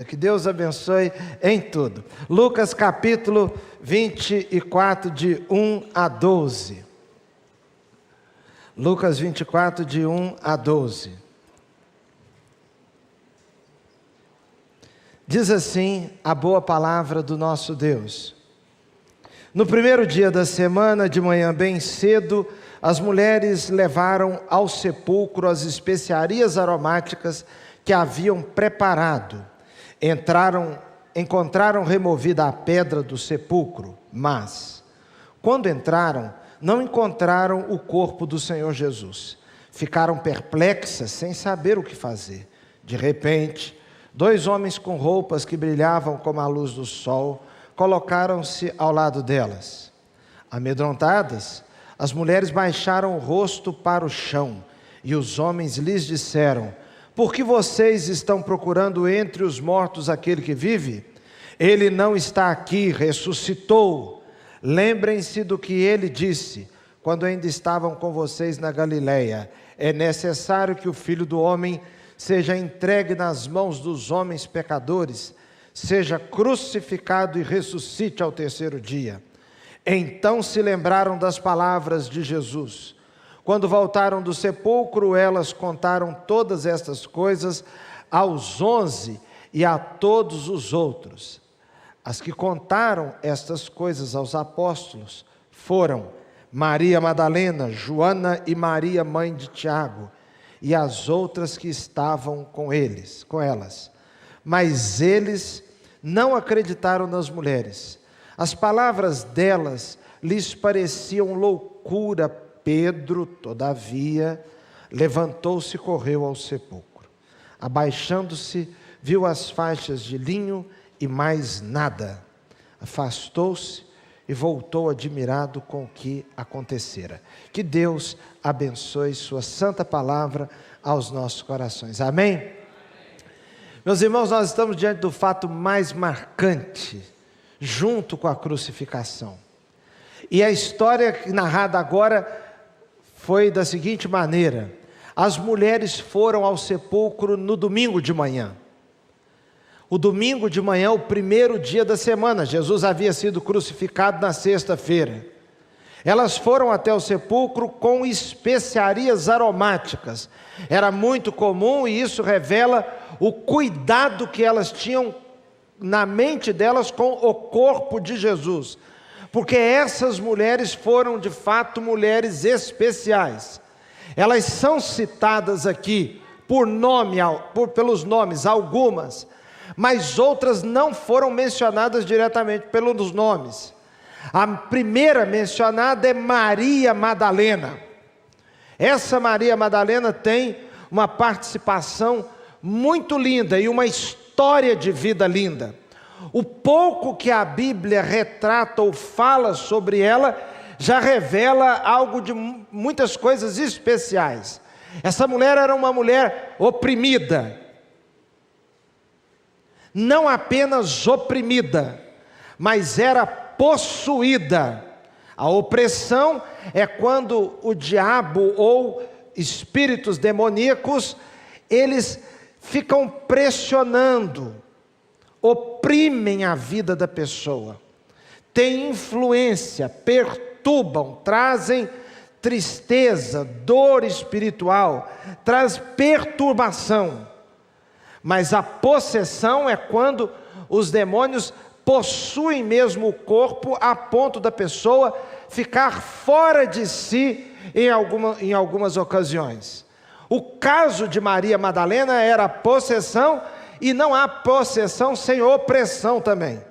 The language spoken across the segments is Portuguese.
Que Deus abençoe em tudo. Lucas capítulo 24, de 1 a 12. Lucas 24, de 1 a 12. Diz assim a boa palavra do nosso Deus. No primeiro dia da semana, de manhã bem cedo, as mulheres levaram ao sepulcro as especiarias aromáticas que haviam preparado. Encontraram removida a pedra do sepulcro, mas, quando entraram, não encontraram o corpo do Senhor Jesus. Ficaram perplexas, sem saber o que fazer. De repente, 2 homens com roupas que brilhavam como a luz do sol colocaram-se ao lado delas. Amedrontadas, as mulheres baixaram o rosto para o chão, e os homens lhes disseram: por que vocês estão procurando entre os mortos aquele que vive? Ele não está aqui, ressuscitou. Lembrem-se do que ele disse, quando ainda estavam com vocês na Galileia: é necessário que o Filho do Homem seja entregue nas mãos dos homens pecadores, seja crucificado e ressuscite ao terceiro dia. Então se lembraram das palavras de Jesus. Quando voltaram do sepulcro, elas contaram todas estas coisas aos 11 e a todos os outros. As que contaram estas coisas aos apóstolos foram Maria Madalena, Joana e Maria, mãe de Tiago, e as outras que estavam com elas. Mas eles não acreditaram nas mulheres. As palavras delas lhes pareciam loucura. Pedro, todavia, levantou-se e correu ao sepulcro. Abaixando-se, viu as faixas de linho e mais nada. Afastou-se e voltou admirado com o que acontecera. Que Deus abençoe sua santa palavra aos nossos corações. Amém? Meus irmãos, nós estamos diante do fato mais marcante, junto com a crucificação. E a história narrada agora foi da seguinte maneira: as mulheres foram ao sepulcro no domingo de manhã. O domingo de manhã, o primeiro dia da semana. Jesus havia sido crucificado na sexta-feira. Elas foram até o sepulcro com especiarias aromáticas. Era muito comum, e isso revela o cuidado que elas tinham na mente delas com o corpo de Jesus. Porque essas mulheres foram de fato mulheres especiais. Elas são citadas aqui por nome, pelos nomes, algumas, mas outras não foram mencionadas diretamente pelos nomes. A primeira mencionada é Maria Madalena. Essa Maria Madalena tem uma participação muito linda e uma história de vida linda. O pouco que a Bíblia retrata ou fala sobre ela já revela algo de muitas coisas especiais. Essa mulher era uma mulher oprimida. Não apenas oprimida, mas era possuída. A opressão é quando o diabo ou espíritos demoníacos, eles ficam pressionando, oprimem a vida da pessoa, têm influência, perturbam, trazem tristeza, dor espiritual, traz perturbação. Mas a possessão é quando os demônios possuem mesmo o corpo a ponto da pessoa ficar fora de si em algumas ocasiões. O caso de Maria Madalena era a possessão, e não há possessão sem opressão também.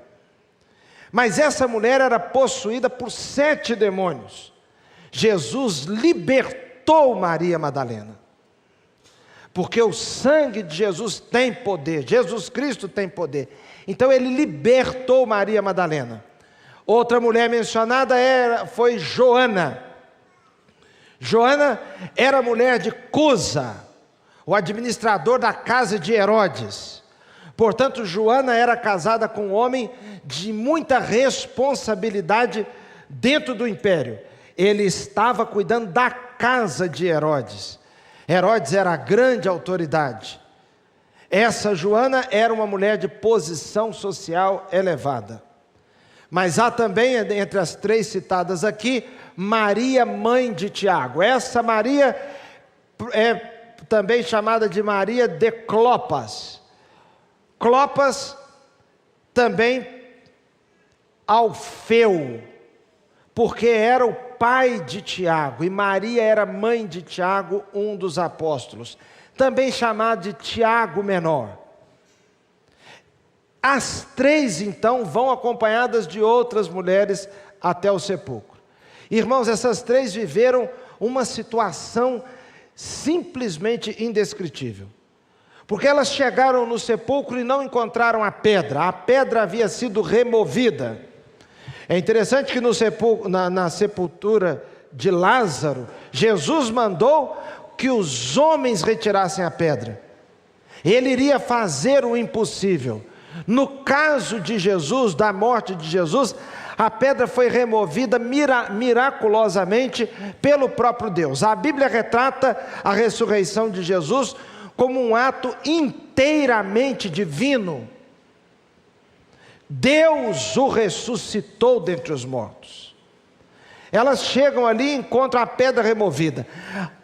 Mas essa mulher era possuída por 7 demônios. Jesus libertou Maria Madalena, porque o sangue de Jesus tem poder, Jesus Cristo tem poder. Então ele libertou Maria Madalena. Outra mulher mencionada foi Joana. Joana era mulher de Cusa, o administrador da casa de Herodes. Portanto, Joana era casada com um homem de muita responsabilidade dentro do império. Ele estava cuidando da casa de Herodes. Herodes era a grande autoridade. Essa Joana era uma mulher de posição social elevada. Mas há também, entre as três citadas aqui, Maria, mãe de Tiago. Essa Maria é também chamada de Maria de Clopas. Clopas também Alfeu, porque era o pai de Tiago, e Maria era mãe de Tiago, um dos apóstolos, também chamado de Tiago Menor. As três, então, vão acompanhadas de outras mulheres até o sepulcro. Irmãos, essas três viveram uma situação simplesmente indescritível, porque elas chegaram no sepulcro e não encontraram a pedra havia sido removida. É interessante que na sepultura de Lázaro, Jesus mandou que os homens retirassem a pedra. Ele iria fazer o impossível. No caso de Jesus, da morte de Jesus, a pedra foi removida miraculosamente pelo próprio Deus. A Bíblia retrata a ressurreição de Jesus como um ato inteiramente divino. Deus o ressuscitou dentre os mortos. Elas chegam ali e encontram a pedra removida.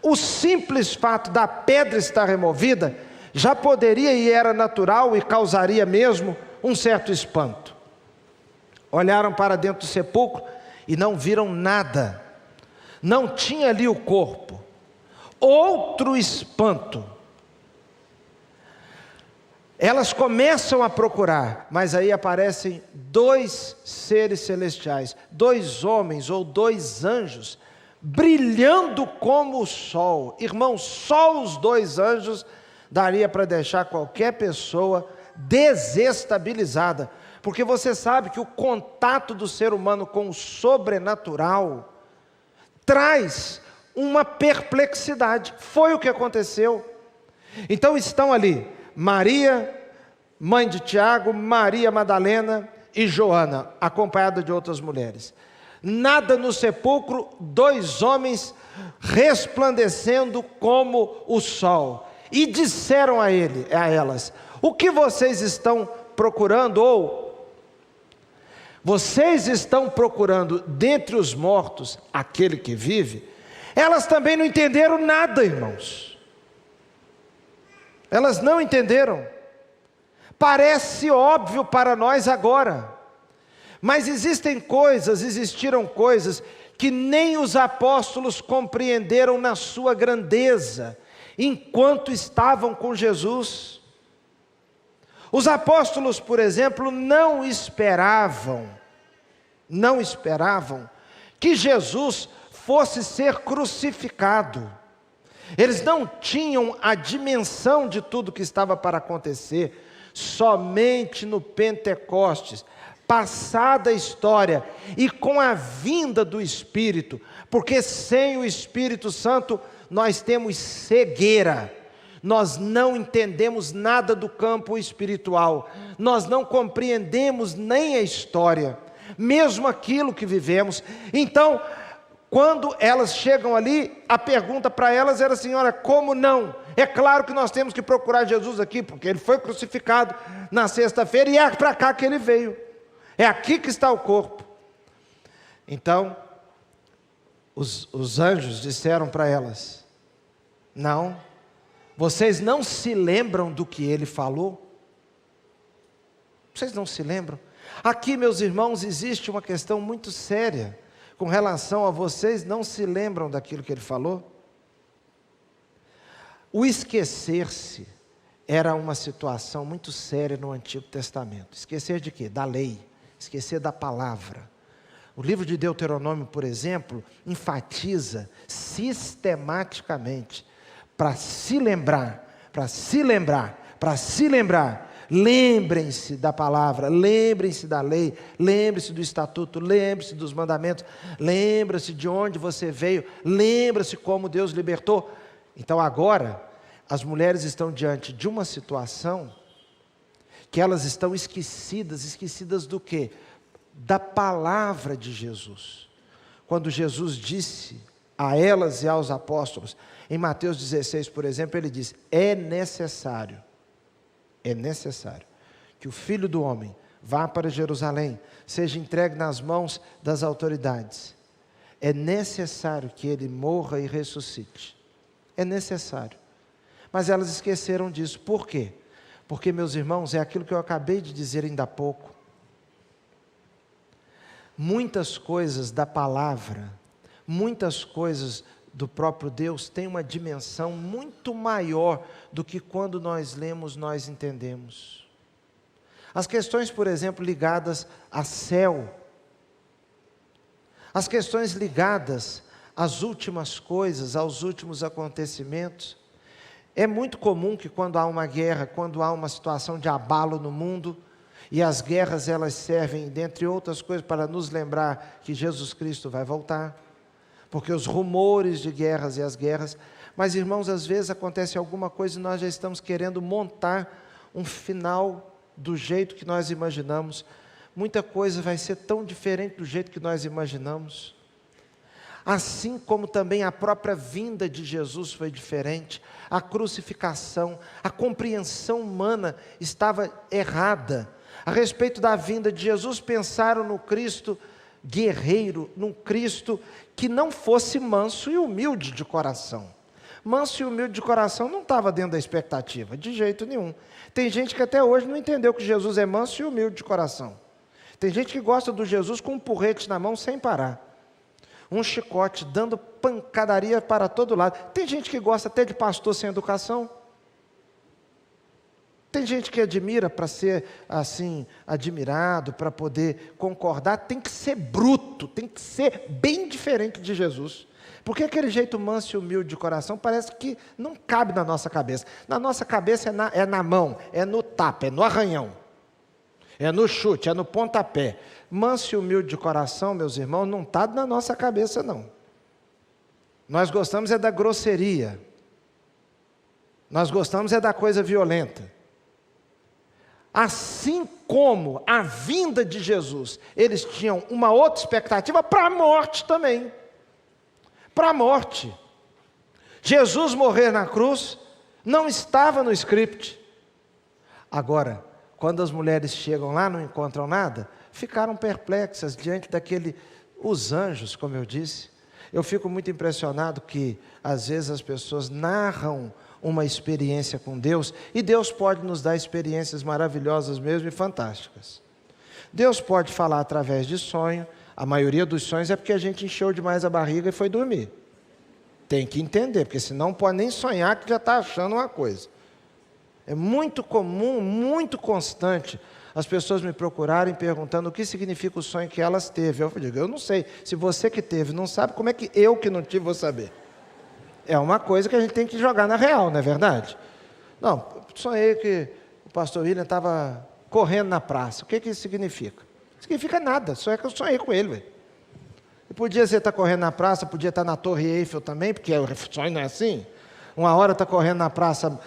O simples fato da pedra estar removida já poderia e era natural e causaria mesmo um certo espanto. Olharam para dentro do sepulcro e não viram nada. Não tinha ali o corpo. Outro espanto. Elas começam a procurar, mas aí aparecem dois seres celestiais, dois homens ou dois anjos, brilhando como o sol. Irmãos, só os dois anjos daria para deixar qualquer pessoa desestabilizada, porque você sabe que o contato do ser humano com o sobrenatural traz uma perplexidade. Foi o que aconteceu. Então estão ali Maria, mãe de Tiago, Maria Madalena e Joana, acompanhada de outras mulheres. Nada no sepulcro, dois homens resplandecendo como o sol. E disseram a elas: o que vocês estão procurando? Ou vocês estão procurando dentre os mortos aquele que vive? Elas também não entenderam nada, irmãos. Elas não entenderam. Parece óbvio para nós agora, mas existiram coisas que nem os apóstolos compreenderam na sua grandeza, enquanto estavam com Jesus. Os apóstolos, por exemplo, não esperavam que Jesus fosse ser crucificado. Eles não tinham a dimensão de tudo que estava para acontecer. Somente no Pentecostes, passada a história e com a vinda do Espírito, porque sem o Espírito Santo nós temos cegueira, nós não entendemos nada do campo espiritual, nós não compreendemos nem a história, mesmo aquilo que vivemos. Então, quando elas chegam ali, a pergunta para elas era assim: olha, como não? É claro que nós temos que procurar Jesus aqui, porque ele foi crucificado na sexta-feira e é para cá que ele veio. É aqui que está o corpo. Então, os anjos disseram para elas: não, vocês não se lembram do que ele falou? Vocês não se lembram? Aqui, meus irmãos, existe uma questão muito séria com relação a vocês não se lembram daquilo que ele falou? O esquecer-se era uma situação muito séria no Antigo Testamento. Esquecer de quê? Da lei, esquecer da palavra. O livro de Deuteronômio, por exemplo, enfatiza sistematicamente para se lembrar, lembrem-se da palavra, lembrem-se da lei, lembrem-se do estatuto, lembrem-se dos mandamentos, lembrem-se de onde você veio, lembrem-se como Deus libertou. Então agora, as mulheres estão diante de uma situação que elas estão esquecidas do quê? Da palavra de Jesus. Quando Jesus disse a elas e aos apóstolos, em Mateus 16, por exemplo, ele diz: é necessário É necessário que o Filho do Homem vá para Jerusalém, seja entregue nas mãos das autoridades. É necessário que ele morra e ressuscite. É necessário. Mas elas esqueceram disso. Por quê? Porque, meus irmãos, é aquilo que eu acabei de dizer ainda há pouco. Muitas coisas da palavra, muitas coisas do próprio Deus têm uma dimensão muito maior do que quando nós lemos, nós entendemos. As questões, por exemplo, ligadas a céu, as questões ligadas às últimas coisas, aos últimos acontecimentos. É muito comum que quando há uma guerra, quando há uma situação de abalo no mundo, e as guerras elas servem, dentre outras coisas, para nos lembrar que Jesus Cristo vai voltar, porque os rumores de guerras e as guerras, mas irmãos, às vezes acontece alguma coisa e nós já estamos querendo montar um final do jeito que nós imaginamos. Muita coisa vai ser tão diferente do jeito que nós imaginamos. Assim como também a própria vinda de Jesus foi diferente, a crucificação, a compreensão humana estava errada. A respeito da vinda de Jesus, pensaram no Cristo guerreiro, num Cristo que não fosse manso e humilde de coração. Manso e humilde de coração não estava dentro da expectativa, de jeito nenhum. Tem gente que até hoje não entendeu que Jesus é manso e humilde de coração. Tem gente que gosta do Jesus com um porrete na mão sem parar. Um chicote, dando pancadaria para todo lado. Tem gente que gosta até de pastor sem educação. Tem gente que admira para ser assim, admirado, para poder concordar. Tem que ser bruto, tem que ser bem diferente de Jesus. Porque aquele jeito manso e humilde de coração parece que não cabe na nossa cabeça. Na nossa cabeça é na mão, é no tapa, é no arranhão. É no chute, é no pontapé. Manso e humilde de coração, meus irmãos, não está na nossa cabeça, não. Nós gostamos é da grosseria. Nós gostamos é da coisa violenta. Assim como a vinda de Jesus, eles tinham uma outra expectativa para a morte também. Para a morte. Jesus morrer na cruz não estava no script. Agora, quando as mulheres chegam lá, não encontram nada, ficaram perplexas diante daquele, os anjos, como eu disse. Eu fico muito impressionado que, às vezes, as pessoas narram uma experiência com Deus, e Deus pode nos dar experiências maravilhosas mesmo e fantásticas. Deus pode falar através de sonho. A maioria dos sonhos é porque a gente encheu demais a barriga e foi dormir. Tem que entender, porque senão não pode nem sonhar que já está achando uma coisa. É muito comum, muito constante, as pessoas me procurarem perguntando o que significa o sonho que elas teve. Eu digo, eu não sei. Se você que teve não sabe, como é que eu que não tive vou saber? É uma coisa que a gente tem que jogar na real, não é verdade? Não, sonhei que o pastor William estava correndo na praça. O que isso significa? Não significa nada, só é que eu sonhei com ele. Véio. E podia ser estar correndo na praça, podia estar na Torre Eiffel também, porque o sonho não é assim. Uma hora está correndo na praça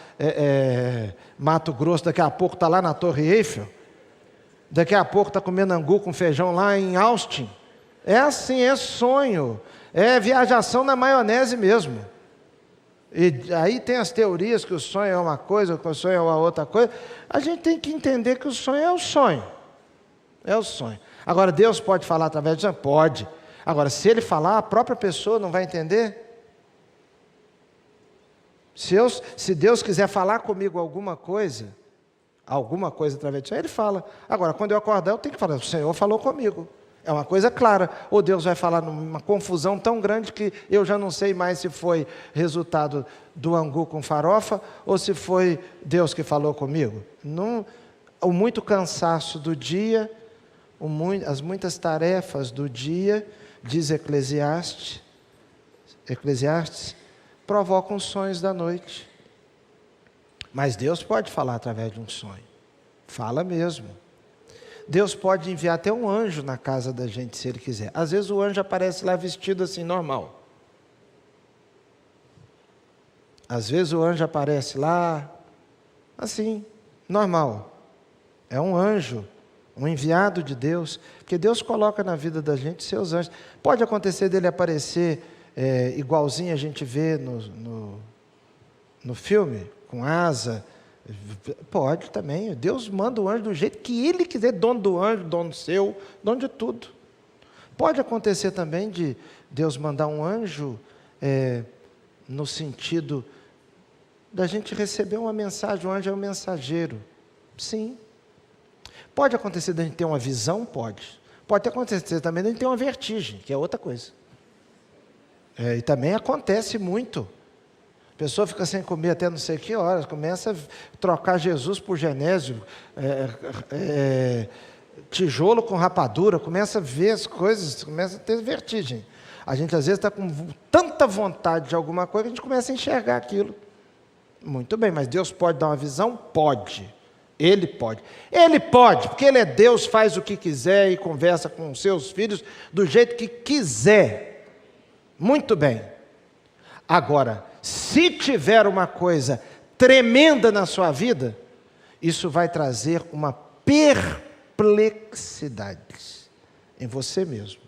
Mato Grosso, daqui a pouco está lá na Torre Eiffel. Daqui a pouco está comendo angu com feijão lá em Austin. É assim, é sonho. É viajação na maionese mesmo. E aí tem as teorias que o sonho é uma coisa, que o sonho é uma outra coisa. A gente tem que entender que o sonho é o sonho. É o sonho. Agora, Deus pode falar através de sonho? Pode. Agora, se Ele falar, a própria pessoa não vai entender? Se Deus quiser falar comigo alguma coisa através de sonho, Ele fala. Agora, quando eu acordar, eu tenho que falar, o Senhor falou comigo. É uma coisa clara. Ou Deus vai falar numa confusão tão grande que eu já não sei mais se foi resultado do angu com farofa ou se foi Deus que falou comigo. Não, o muito cansaço do dia, as muitas tarefas do dia, diz Eclesiastes, provocam os sonhos da noite. Mas Deus pode falar através de um sonho. Fala mesmo. Deus pode enviar até um anjo na casa da gente, se Ele quiser. Às vezes o anjo aparece lá vestido assim, normal. Às vezes o anjo aparece lá, assim, normal. É um anjo, um enviado de Deus, porque Deus coloca na vida da gente seus anjos. Pode acontecer dele aparecer igualzinho a gente vê no filme, com asa, Pode também. Deus manda o anjo do jeito que Ele quiser, dono do anjo, dono seu, dono de tudo. Pode acontecer também de Deus mandar um anjo no sentido da gente receber uma mensagem, o anjo é um mensageiro. Sim. Pode acontecer da gente ter uma visão? Pode. Pode acontecer também da gente ter uma vertigem, que é outra coisa. E também acontece muito. A pessoa fica sem comer até não sei que horas, começa a trocar Jesus por Genésio, tijolo com rapadura, começa a ver as coisas, começa a ter vertigem. A gente às vezes está com tanta vontade de alguma coisa que a gente começa a enxergar aquilo. Muito bem, mas Deus pode dar uma visão? Pode. Ele pode. Ele pode, porque Ele é Deus, faz o que quiser e conversa com os seus filhos do jeito que quiser. Muito bem. Agora, se tiver uma coisa tremenda na sua vida, isso vai trazer uma perplexidade em você mesmo.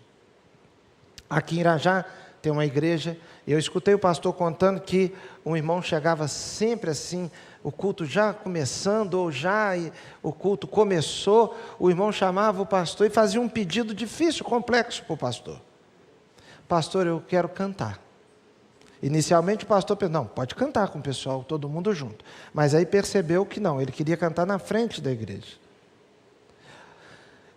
Aqui em Irajá tem uma igreja, eu escutei o pastor contando que um irmão chegava sempre assim, o culto já começando, ou já o culto começou, o irmão chamava o pastor e fazia um pedido difícil, complexo para o pastor. Pastor, eu quero cantar. Inicialmente o pastor pensou, não, pode cantar com o pessoal, todo mundo junto. Mas aí percebeu que não, ele queria cantar na frente da igreja.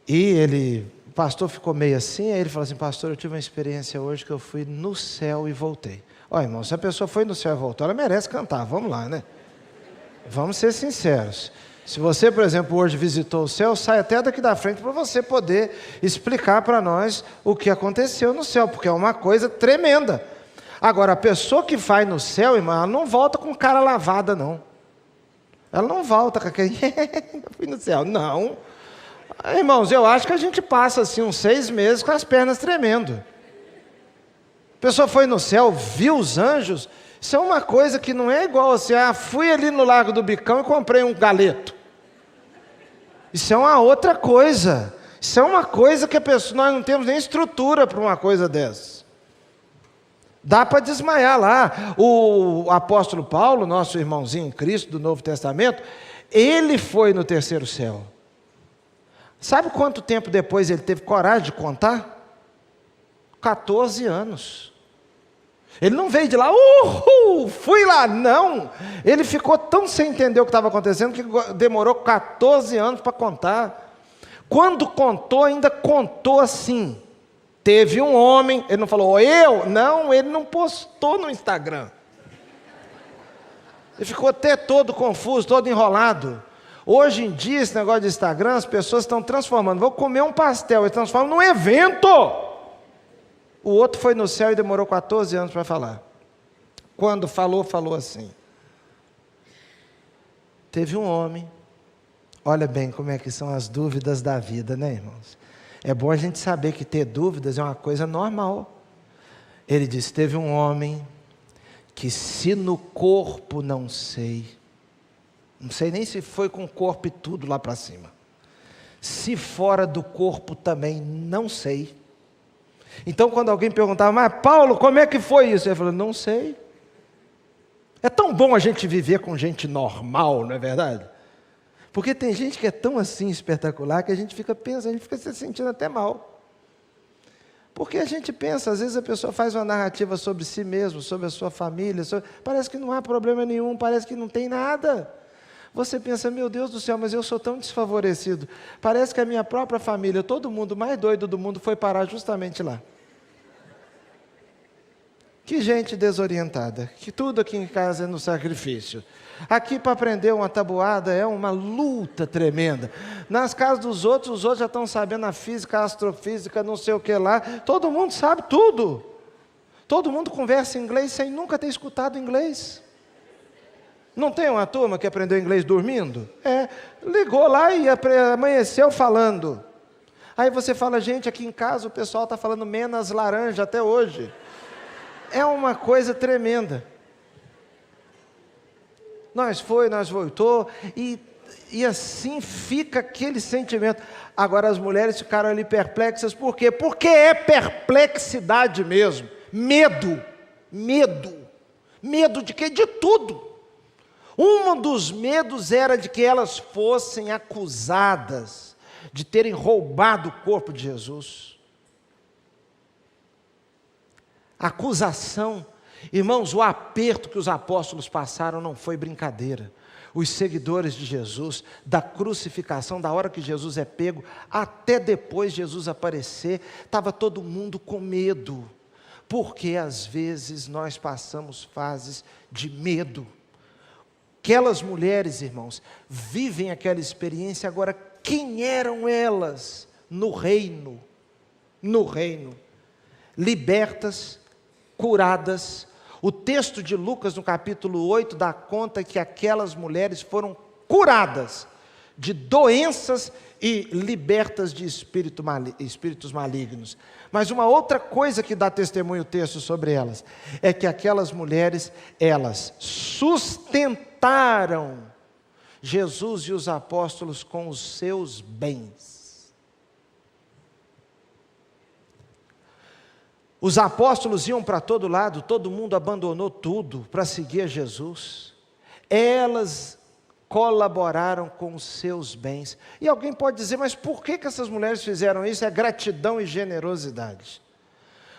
E o pastor ficou meio assim, aí ele falou assim, pastor, eu tive uma experiência hoje que eu fui no céu e voltei. Olha, irmão, se a pessoa foi no céu e voltou, ela merece cantar, vamos lá, né? Vamos ser sinceros. Se você, por exemplo, hoje visitou o céu, sai até daqui da frente para você poder explicar para nós o que aconteceu no céu, porque é uma coisa tremenda. Agora, a pessoa que vai no céu, irmão, ela não volta com cara lavada, não. Ela não volta com aquele, fui no céu, não. Irmãos, eu acho que a gente passa assim uns 6 meses com as pernas tremendo. A pessoa foi no céu, viu os anjos, isso é uma coisa que não é igual assim, fui ali no Largo do Bicão e comprei um galeto. Isso é uma outra coisa. Isso é uma coisa que nós não temos nem estrutura para uma coisa dessa. Dá para desmaiar lá. O apóstolo Paulo, nosso irmãozinho em Cristo do Novo Testamento, ele foi no terceiro céu. Sabe quanto tempo depois ele teve coragem de contar? 14 anos. Ele não veio de lá, fui lá, não. Ele ficou tão sem entender o que estava acontecendo que demorou 14 anos para contar. Quando contou, ainda contou assim. Teve um homem, ele não falou, não, ele não postou no Instagram. Ele ficou até todo confuso, todo enrolado. Hoje em dia, esse negócio de Instagram, as pessoas estão transformando, vou comer um pastel, eles transformam num evento. O outro foi no céu e demorou 14 anos para falar. Quando falou assim. Teve um homem, olha bem como é que são as dúvidas da vida, né, irmãos? É bom a gente saber que ter dúvidas é uma coisa normal. Ele disse, teve um homem que se no corpo não sei nem se foi com o corpo e tudo lá para cima. Se fora do corpo também, não sei. Então quando alguém perguntava, mas Paulo, como é que foi isso? Ele falou, não sei. É tão bom a gente viver com gente normal, não é verdade? Porque tem gente que é tão assim espetacular que a gente fica pensando, a gente fica se sentindo até mal. Porque a gente pensa, às vezes a pessoa faz uma narrativa sobre si mesmo, sobre a sua família, parece que não há problema nenhum, parece que não tem nada. Você pensa, meu Deus do céu, mas eu sou tão desfavorecido. Parece que a minha própria família, todo mundo mais doido do mundo foi parar justamente lá. Que gente desorientada, que tudo aqui em casa é no sacrifício. Aqui para aprender uma tabuada é uma luta tremenda. Nas casas dos outros, os outros já estão sabendo a física, a astrofísica, não sei o que lá. Todo mundo sabe tudo. Todo mundo conversa inglês sem nunca ter escutado inglês. Não tem uma turma que aprendeu inglês dormindo? Ligou lá e amanheceu falando. Aí você fala, gente, aqui em casa o pessoal está falando menos laranja até hoje. É uma coisa tremenda. Nós voltou, e assim fica aquele sentimento. Agora as mulheres ficaram ali perplexas, por quê? Porque é perplexidade mesmo, medo de quê? De tudo. Um dos medos era de que elas fossem acusadas de terem roubado o corpo de Jesus. Acusação. Irmãos, o aperto que os apóstolos passaram não foi brincadeira. Os seguidores de Jesus, da crucificação, da hora que Jesus é pego, até depois Jesus aparecer, estava todo mundo com medo. Porque às vezes nós passamos fases de medo. Aquelas mulheres, irmãos, vivem aquela experiência. Agora, quem eram elas no reino? No reino. Libertas, curadas. O texto de Lucas, no capítulo 8, dá conta que aquelas mulheres foram curadas de doenças e libertas de espíritos malignos. Mas uma outra coisa que dá testemunho o texto sobre elas, é que aquelas mulheres, elas sustentaram Jesus e os apóstolos com os seus bens. Os apóstolos iam para todo lado, todo mundo abandonou tudo para seguir a Jesus. Elas colaboraram com os seus bens. E alguém pode dizer, mas por que essas mulheres fizeram isso? É gratidão e generosidade.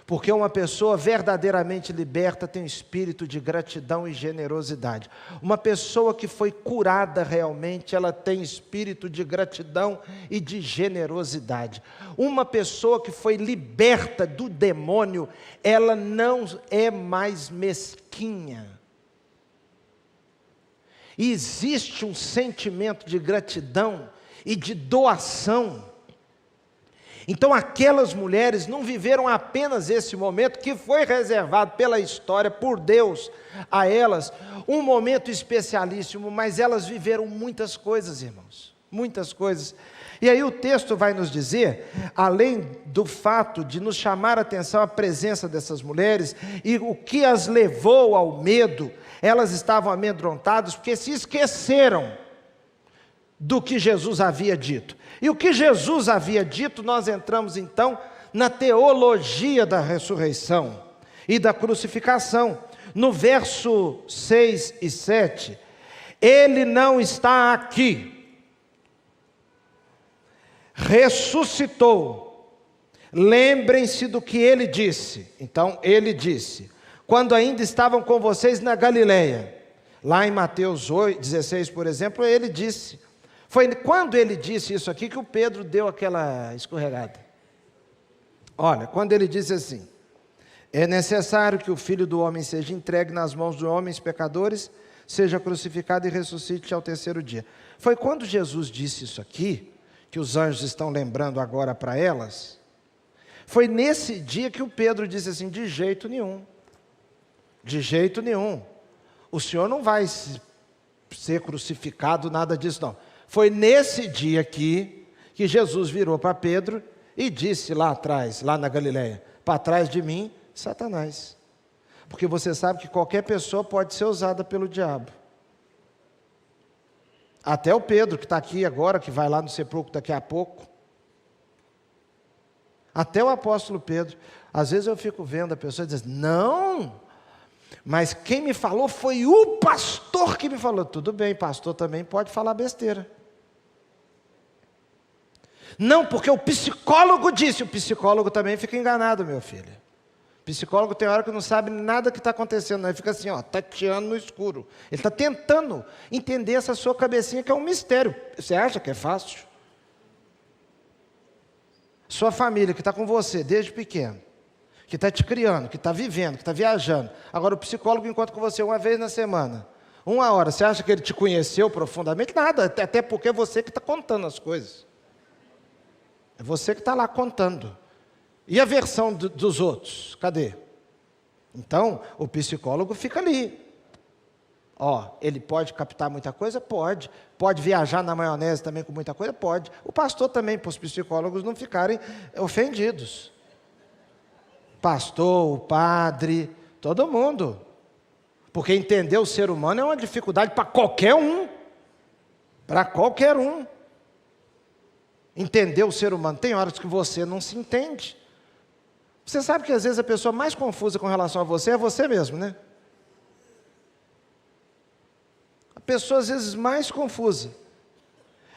Porque uma pessoa verdadeiramente liberta tem um espírito de gratidão e generosidade. Uma pessoa que foi curada realmente, ela tem espírito de gratidão e de generosidade. Uma pessoa que foi liberta do demônio, ela não é mais mesquinha. E existe um sentimento de gratidão e de doação. Então aquelas mulheres não viveram apenas esse momento que foi reservado pela história, por Deus, a elas, um momento especialíssimo, mas elas viveram muitas coisas, irmãos, muitas coisas. E aí o texto vai nos dizer, além do fato de nos chamar a atenção a presença dessas mulheres, e o que as levou ao medo, elas estavam amedrontadas porque se esqueceram do que Jesus havia dito. E o que Jesus havia dito, nós entramos então na teologia da ressurreição e da crucificação. No verso 6 e 7, ele não está aqui, ressuscitou, lembrem-se do que ele disse. Então ele disse, quando ainda estavam com vocês na Galileia, lá em Mateus 16, por exemplo, ele disse, foi quando ele disse isso aqui que o Pedro deu aquela escorregada. Olha, quando ele disse assim, é necessário que o Filho do Homem seja entregue nas mãos de homens pecadores, seja crucificado e ressuscite ao terceiro dia. Foi quando Jesus disse isso aqui, que os anjos estão lembrando agora para elas, foi nesse dia que o Pedro disse assim, de jeito nenhum, o Senhor não vai ser crucificado, nada disso não. Foi nesse dia aqui que Jesus virou para Pedro e disse lá atrás, lá na Galileia, para trás de mim, Satanás. Porque você sabe que qualquer pessoa pode ser usada pelo diabo. Até o Pedro que está aqui agora, que vai lá no sepulcro daqui a pouco. Até o apóstolo Pedro. Às vezes eu fico vendo a pessoa dizendo, não, mas quem me falou foi o pastor que me falou. Tudo bem, pastor também pode falar besteira. Não, porque o psicólogo disse, o psicólogo também fica enganado, meu filho. O psicólogo tem hora que não sabe nada que está acontecendo, ele fica assim, ó, tateando no escuro. Ele está tentando entender essa sua cabecinha que é um mistério. Você acha que é fácil? Sua família que está com você desde pequeno, que está te criando, que está vivendo, que está viajando. Agora o psicólogo encontra com você uma vez na semana, 1 hora. Você acha que ele te conheceu profundamente? Nada, até porque é você que está contando as coisas. É você que está lá contando. E a versão dos outros? Cadê? Então, o psicólogo fica ali. Ó, ele pode captar muita coisa? Pode. Pode viajar na maionese também com muita coisa? Pode. O pastor também, para os psicólogos não ficarem ofendidos. Pastor, o padre, todo mundo. Porque entender o ser humano é uma dificuldade para qualquer um. Para qualquer um. Entender o ser humano. Tem horas que você não se entende. Você sabe que às vezes a pessoa mais confusa com relação a você é você mesmo, né? A pessoa às vezes mais confusa.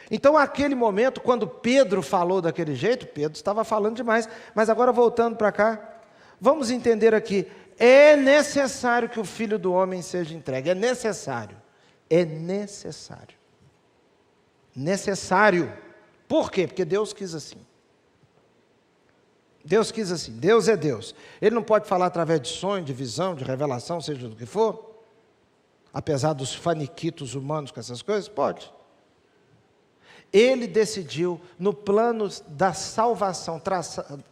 Então, aquele momento, quando Pedro falou daquele jeito, Pedro estava falando demais. Mas agora, voltando para cá, vamos entender aqui. É necessário que o Filho do Homem seja entregue. É necessário. É necessário. Necessário. Por quê? Porque Deus quis assim. Deus quis assim. Deus é Deus. Ele não pode falar através de sonho, de visão, de revelação, seja do que for. Apesar dos faniquitos humanos com essas coisas, pode. Ele decidiu no plano da salvação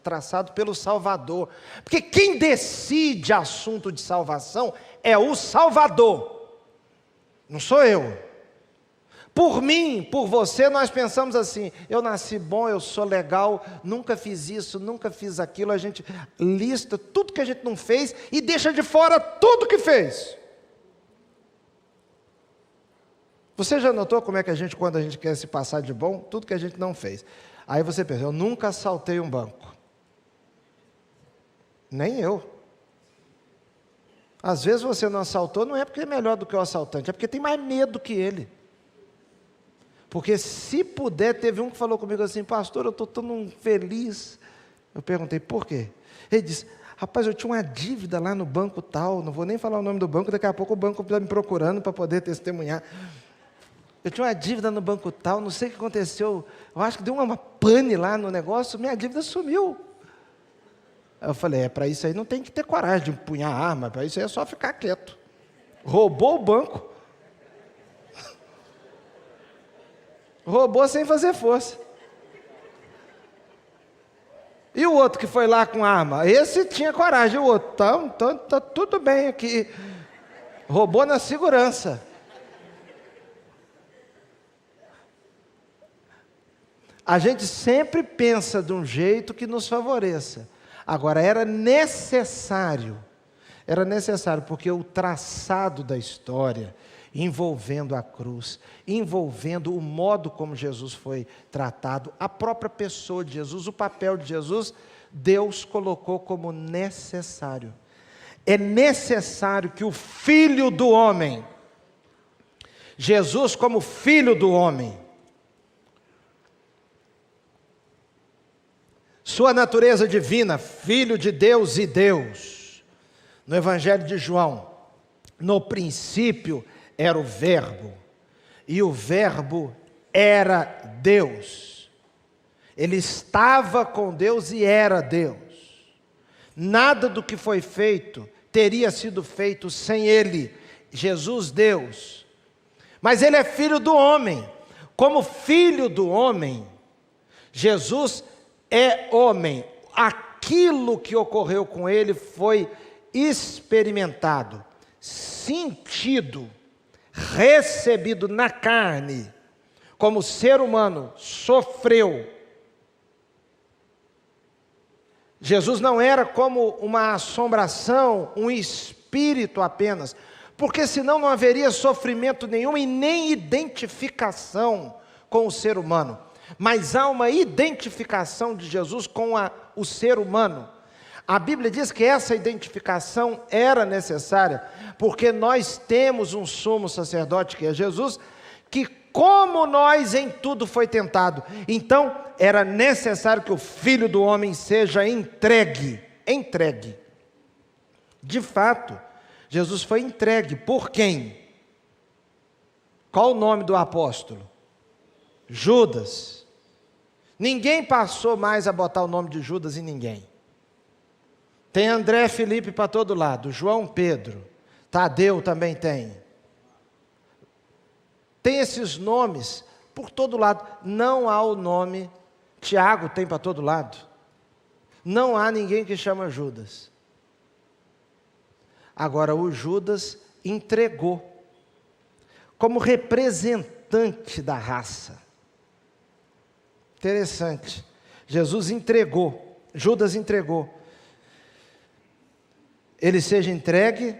traçado pelo Salvador. Porque quem decide assunto de salvação é o Salvador. Não sou eu. Por mim, por você, nós pensamos assim, eu nasci bom, eu sou legal, nunca fiz isso, nunca fiz aquilo, a gente lista tudo que a gente não fez e deixa de fora tudo que fez. Você já notou como é que a gente, quando a gente quer se passar de bom, tudo que a gente não fez. Aí você pensa, eu nunca assaltei um banco. Nem eu. Às vezes você não assaltou, não é porque é melhor do que o assaltante, é porque tem mais medo que ele. Porque se puder, teve um que falou comigo assim, pastor, eu estou tão feliz. Eu perguntei, por quê? Ele disse, rapaz, eu tinha uma dívida lá no banco tal, não vou nem falar o nome do banco, daqui a pouco o banco está me procurando para poder testemunhar. Eu tinha uma dívida no banco tal, não sei o que aconteceu, eu acho que deu uma pane lá no negócio, minha dívida sumiu. Aí eu falei, para isso aí não tem que ter coragem de empunhar a arma, para isso aí é só ficar quieto. Roubou o banco. Roubou sem fazer força. E o outro que foi lá com arma? Esse tinha coragem, o outro, tá tudo bem aqui. Roubou na segurança. A gente sempre pensa de um jeito que nos favoreça. Agora, era necessário, porque o traçado da história, envolvendo a cruz, envolvendo o modo como Jesus foi tratado, a própria pessoa de Jesus, o papel de Jesus, Deus colocou como necessário. É necessário que o Filho do Homem, Jesus como Filho do Homem, sua natureza divina, Filho de Deus e Deus. No Evangelho de João, no princípio era o Verbo, e o Verbo era Deus. Ele estava com Deus e era Deus. Nada do que foi feito teria sido feito sem Ele, Jesus Deus. Mas Ele é Filho do homem. Como Filho do homem, Jesus é homem. Aquilo que ocorreu com ele foi experimentado, sentido, recebido na carne, como ser humano, sofreu. Jesus não era como uma assombração, um espírito apenas, porque senão não haveria sofrimento nenhum e nem identificação com o ser humano. Mas há uma identificação de Jesus com o ser humano. A Bíblia diz que essa identificação era necessária, porque nós temos um sumo sacerdote, que é Jesus, que como nós em tudo foi tentado. Então, era necessário que o Filho do Homem seja entregue. De fato, Jesus foi entregue por quem? Qual o nome do apóstolo? Judas. Ninguém passou mais a botar o nome de Judas em ninguém. Tem André, Felipe para todo lado, João, Pedro, Tadeu também tem. Tem esses nomes por todo lado. Não há o nome, Tiago tem para todo lado. Não há ninguém que chama Judas. Agora, o Judas entregou, como representante da raça. Interessante. Jesus entregou, Judas entregou. Ele seja entregue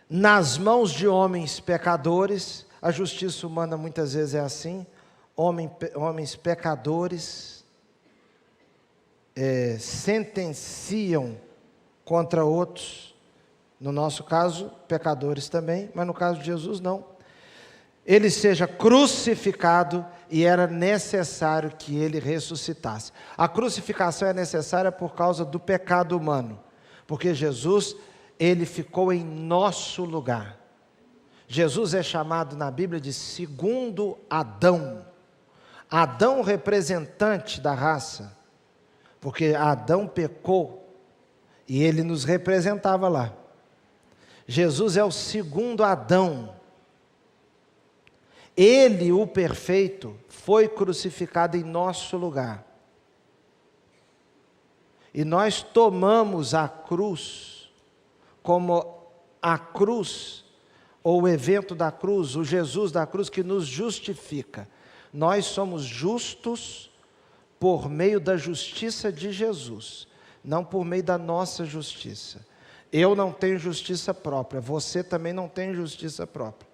nas mãos de homens pecadores. A justiça humana muitas vezes é assim. Homens pecadores sentenciam contra outros no nosso caso, pecadores também, mas no caso de Jesus não. Ele seja crucificado e era necessário que ele ressuscitasse. A crucificação é necessária por causa do pecado humano, porque Jesus, ele ficou em nosso lugar. Jesus é chamado na Bíblia de segundo Adão. Adão, representante da raça, porque Adão pecou e ele nos representava lá. Jesus é o segundo Adão. Ele, o perfeito, foi crucificado em nosso lugar. E nós tomamos a cruz como a cruz, ou o evento da cruz, o Jesus da cruz que nos justifica. Nós somos justos por meio da justiça de Jesus, não por meio da nossa justiça. Eu não tenho justiça própria, você também não tem justiça própria.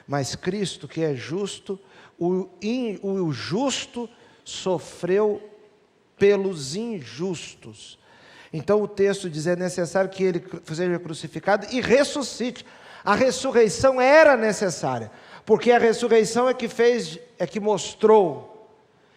Mas Cristo, que é justo, o justo sofreu pelos injustos. Então o texto diz, é necessário que ele seja crucificado e ressuscite. A ressurreição era necessária, porque a ressurreição é que mostrou,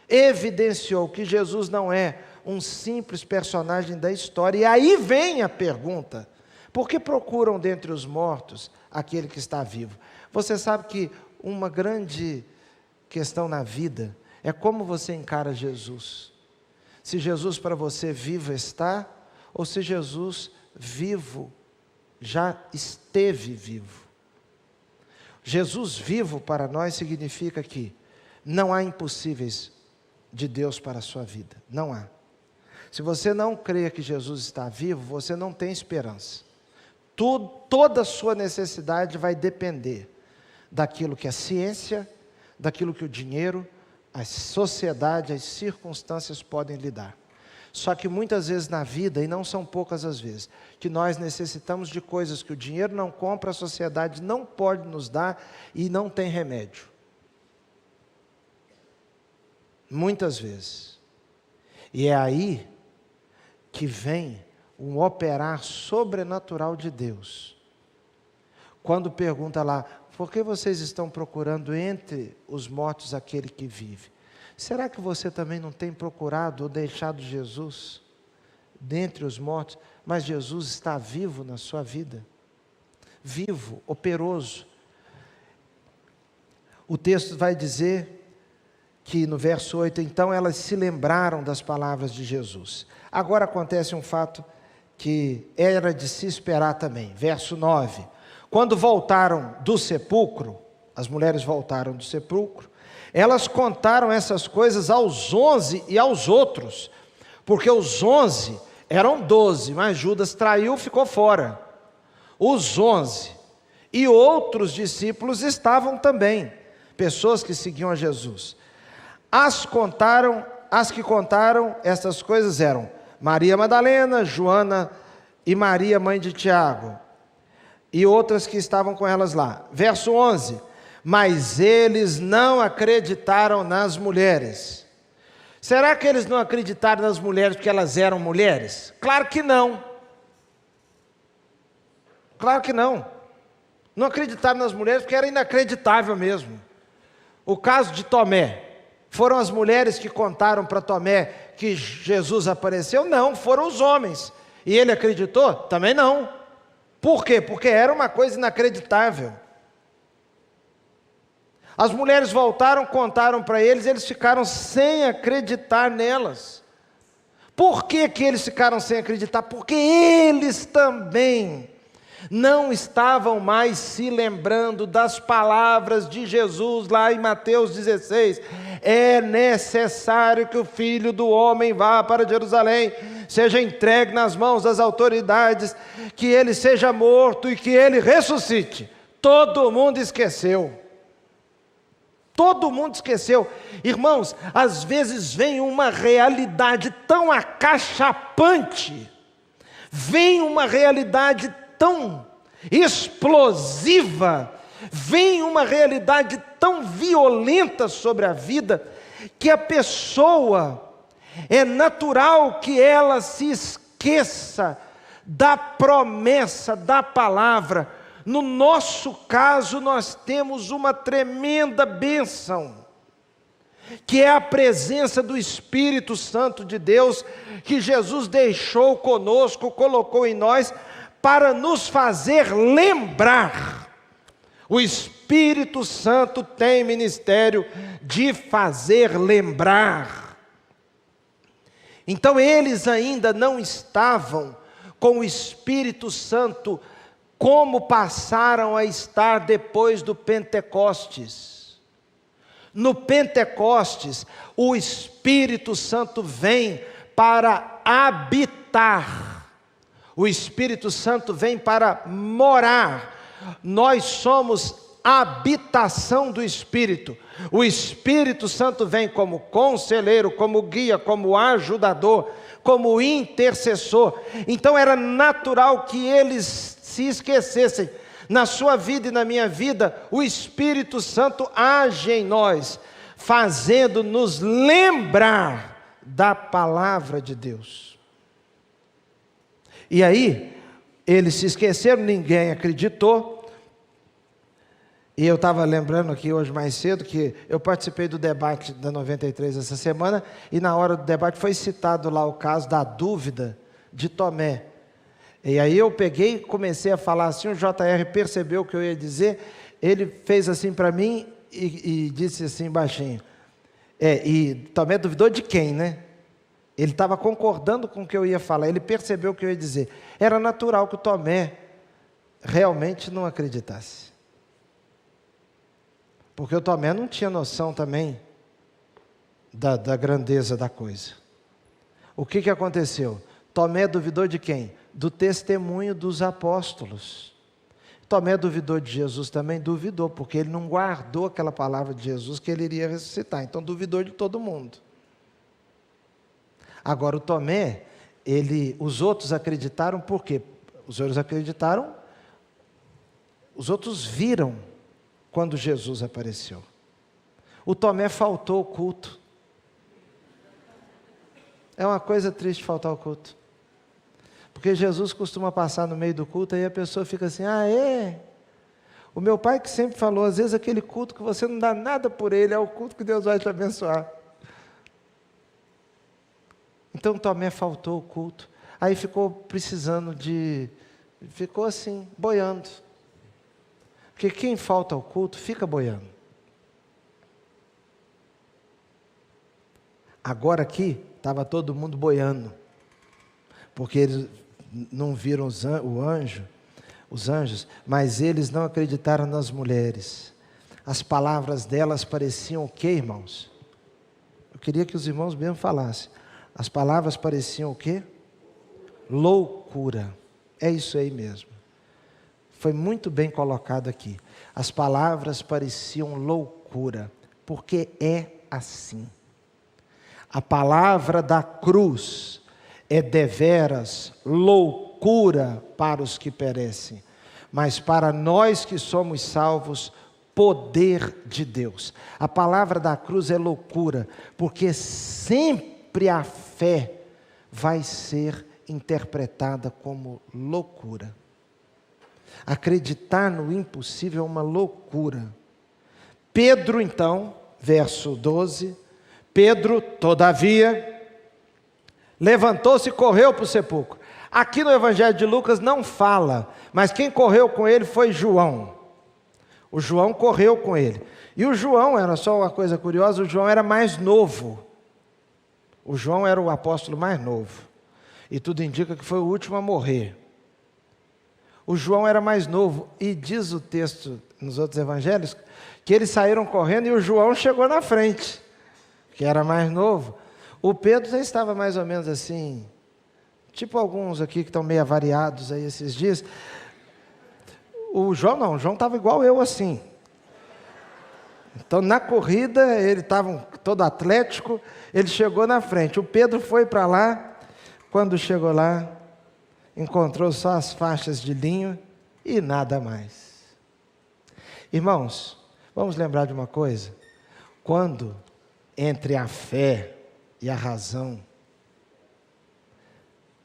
evidenciou que Jesus não é um simples personagem da história. E aí vem a pergunta, por que procuram dentre os mortos aquele que está vivo? Você sabe que uma grande questão na vida é como você encara Jesus. Se Jesus para você vivo está, ou se Jesus vivo já esteve vivo. Jesus vivo para nós significa que não há impossíveis de Deus para a sua vida, não há. Se você não crê que Jesus está vivo, você não tem esperança. Toda a sua necessidade vai depender daquilo que a ciência, daquilo que o dinheiro, a sociedade, as circunstâncias podem lhe dar. Só que muitas vezes na vida, e não são poucas as vezes, que nós necessitamos de coisas que o dinheiro não compra, a sociedade não pode nos dar e não tem remédio. Muitas vezes. E é aí que vem um operar sobrenatural de Deus. Quando pergunta lá, por que vocês estão procurando entre os mortos aquele que vive? Será que você também não tem procurado ou deixado Jesus dentre os mortos, mas Jesus está vivo na sua vida? Vivo, operoso. O texto vai dizer que no verso 8, então elas se lembraram das palavras de Jesus. Agora acontece um fato que era de se esperar também. Verso 9, quando voltaram do sepulcro, as mulheres voltaram do sepulcro, elas contaram essas coisas aos 11 e aos outros, porque os 11 eram 12, mas Judas traiu, ficou fora. Os 11 e outros discípulos estavam também, pessoas que seguiam a Jesus. As que contaram essas coisas eram Maria Madalena, Joana e Maria, mãe de Tiago, e outras que estavam com elas lá. Verso 11, mas eles não acreditaram nas mulheres. Será que eles não acreditaram nas mulheres porque elas eram mulheres? Claro que não. Claro que não. Não acreditaram nas mulheres porque era inacreditável mesmo. O caso de Tomé, foram as mulheres que contaram para Tomé que Jesus apareceu? Não, foram os homens. E ele acreditou? Também não. Por quê? Porque era uma coisa inacreditável. As mulheres voltaram, contaram para eles, eles ficaram sem acreditar nelas. Por que que eles ficaram sem acreditar? Porque eles também não estavam mais se lembrando das palavras de Jesus lá em Mateus 16. É necessário que o Filho do Homem vá para Jerusalém, seja entregue nas mãos das autoridades, que ele seja morto e que ele ressuscite. Todo mundo esqueceu. Todo mundo esqueceu. Irmãos, às vezes vem uma realidade tão acachapante, vem uma realidade tão explosiva, vem uma realidade tão violenta sobre a vida, que a pessoa, é natural que ela se esqueça da promessa, da palavra. No nosso caso, nós temos uma tremenda bênção, que é a presença do Espírito Santo de Deus, que Jesus deixou conosco, colocou em nós, para nos fazer lembrar. O Espírito Santo tem ministério de fazer lembrar. Então eles ainda não estavam com o Espírito Santo como passaram a estar depois do Pentecostes. No Pentecostes, o Espírito Santo vem para habitar. O Espírito Santo vem para morar. Nós somos habitação do Espírito. O Espírito Santo vem como conselheiro, como guia, como ajudador, como intercessor. Então era natural que eles se esquecessem. Na sua vida e na minha vida, o Espírito Santo age em nós, fazendo-nos lembrar da palavra de Deus. E aí, eles se esqueceram, ninguém acreditou. E eu estava lembrando aqui hoje mais cedo que eu participei do debate da 93 essa semana, e na hora do debate foi citado lá o caso da dúvida de Tomé. E aí eu peguei e comecei a falar assim, o JR percebeu o que eu ia dizer, ele fez assim para mim e disse assim baixinho, e Tomé duvidou de quem, né? Ele estava concordando com o que eu ia falar, ele percebeu o que eu ia dizer. Era natural que o Tomé realmente não acreditasse. Porque o Tomé não tinha noção também da grandeza da coisa. O que aconteceu? Tomé duvidou de quem? Do testemunho dos apóstolos. Tomé duvidou de Jesus também? Duvidou, porque ele não guardou aquela palavra de Jesus que ele iria ressuscitar. Então duvidou de todo mundo. Agora o Tomé, os outros acreditaram por quê? Os outros acreditaram, os outros viram quando Jesus apareceu. O Tomé faltou o culto. É uma coisa triste faltar o culto. Porque Jesus costuma passar no meio do culto, aí a pessoa fica assim, o meu pai que sempre falou, às vezes aquele culto que você não dá nada por ele, é o culto que Deus vai te abençoar. Então Tomé faltou o culto, aí ficou ficou assim, boiando. Porque quem falta ao culto, fica boiando. Agora aqui, estava todo mundo boiando, porque eles não viram os anjos, mas eles não acreditaram nas mulheres. As palavras delas pareciam o quê, irmãos? Eu queria que os irmãos mesmo falassem. As palavras pareciam o quê? Loucura. É isso aí mesmo. Foi muito bem colocado aqui. As palavras pareciam loucura, porque é assim. A palavra da cruz é deveras loucura para os que perecem, mas para nós que somos salvos, poder de Deus. A palavra da cruz é loucura, porque sempre a fé vai ser interpretada como loucura. Acreditar no impossível é uma loucura. Pedro então, verso 12, Pedro, todavia, levantou-se e correu para o sepulcro. Aqui no Evangelho de Lucas não fala, mas quem correu com ele foi João. O João correu com ele. E o João, era só uma coisa curiosa, o João era mais novo. O João era o apóstolo mais novo. E tudo indica que foi o último a morrer. O João era mais novo. E diz o texto nos outros evangelhos, que eles saíram correndo e o João chegou na frente, que era mais novo. O Pedro já estava mais ou menos assim, tipo alguns aqui que estão meio avariados aí esses dias. O João não, o João estava igual eu assim. Então na corrida ele estava todo atlético, ele chegou na frente. O Pedro foi para lá, quando chegou lá, encontrou só as faixas de linho e nada mais. Irmãos, vamos lembrar de uma coisa, quando entre a fé e a razão,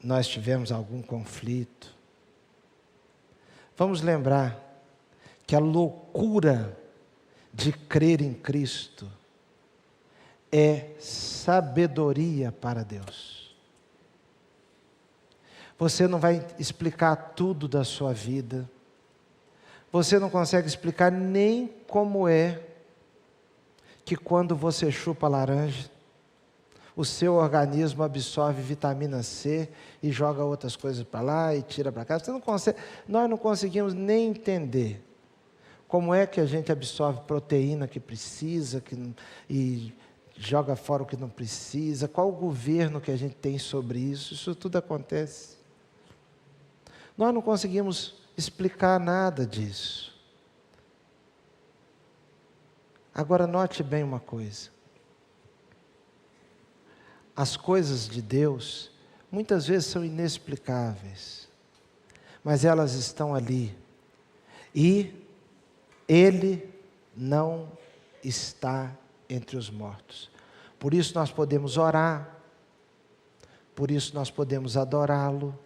nós tivemos algum conflito, vamos lembrar que a loucura de crer em Cristo é sabedoria para Deus. Você não vai explicar tudo da sua vida, você não consegue explicar nem como é que quando você chupa laranja, o seu organismo absorve vitamina C e joga outras coisas para lá e tira para cá. Você não consegue, nós não conseguimos nem entender como é que a gente absorve proteína que precisa e joga fora o que não precisa, qual o governo que a gente tem sobre isso. Isso tudo acontece. Nós não conseguimos explicar nada disso. Agora note bem uma coisa. As coisas de Deus, muitas vezes são inexplicáveis, mas elas estão ali. E Ele não está entre os mortos. Por isso nós podemos orar, por isso nós podemos adorá-lo,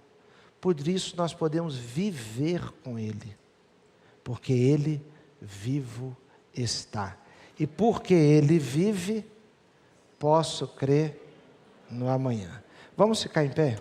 por isso nós podemos viver com Ele, porque Ele vivo está. E porque Ele vive, posso crer no amanhã. Vamos ficar em pé?